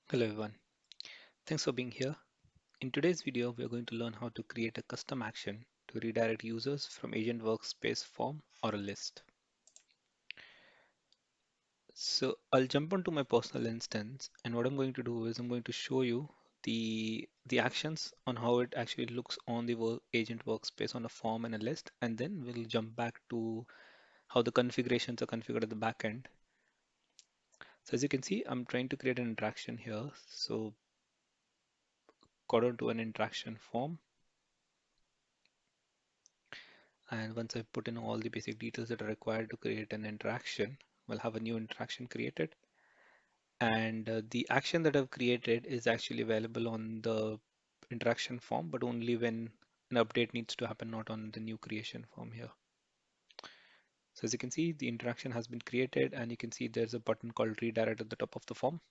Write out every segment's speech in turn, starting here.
Hello everyone, thanks for being here. In today's video, we are going to learn how to create a custom action to redirect users from Agent Workspace form or a list. So I'll jump onto my personal instance, and what I'm going to do is I'm going to show you the actions on how it actually looks on the Agent Workspace on a form and a list, and then we'll jump back to how the configurations are configured at the back end. So as you can see, I'm trying to create an interaction here. So got onto an interaction form. And once I've put in all the basic details that are required to create an interaction, we'll have a new interaction created. And the action that I've created is actually available on the interaction form, but only when an update needs to happen, not on the new creation form here. So as you can see, the interaction has been created, and you can see there's a button called redirect at the top of the form,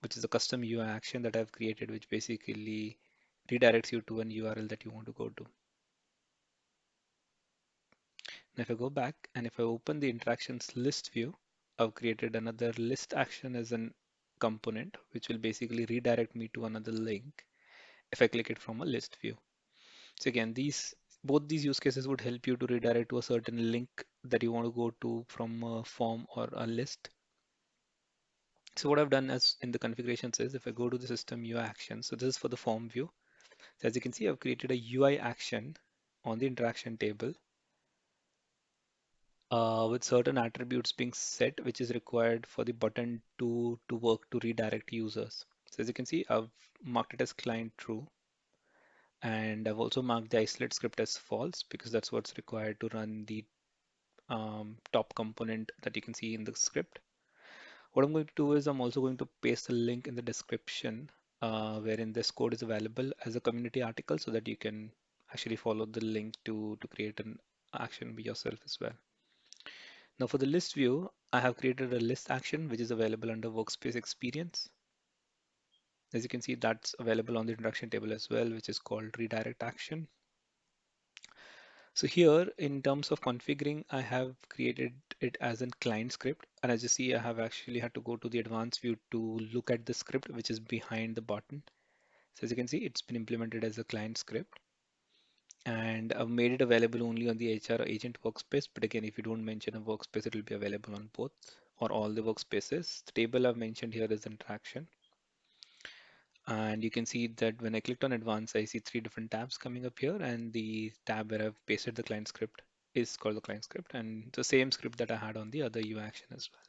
which is a custom UI action that I've created, which basically redirects you to an URL that you want to go to. Now if I go back and if I open the interactions list view, I've created another list action as an component, which will basically redirect me to another link if I click it from a list view. So again, both these use cases would help you to redirect to a certain link that you want to go to from a form or a list. So what I've done as in the configurations is if I go to the system UI action, so this is for the form view. So as you can see, I've created a UI action on the interaction table with certain attributes being set, which is required for the button to work to redirect users. So as you can see, I've marked it as client true, and I've also marked the isolate script as false because that's what's required to run the top component that you can see in the script. What I'm going to do is I'm also going to paste a link in the description wherein this code is available as a community article so that you can actually follow the link to create an action by yourself as well. Now for the list view, I have created a list action which is available under workspace experience. As you can see, that's available on the introduction table as well, which is called redirect action. So here in terms of configuring, I have created it as a client script. And as you see, I have actually had to go to the advanced view to look at the script, which is behind the button. So as you can see, it's been implemented as a client script. And I've made it available only on the HR agent workspace. But again, if you don't mention a workspace, it will be available on both or all the workspaces. The table I've mentioned here is interaction. And you can see that when I clicked on advanced, I see three different tabs coming up here. And the tab where I've pasted the client script is called the client script and the same script that I had on the other UI action as well.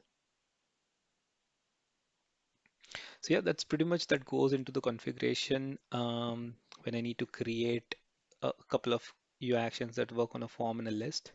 So yeah, that's pretty much that goes into the configuration when I need to create a couple of UI actions that work on a form and a list.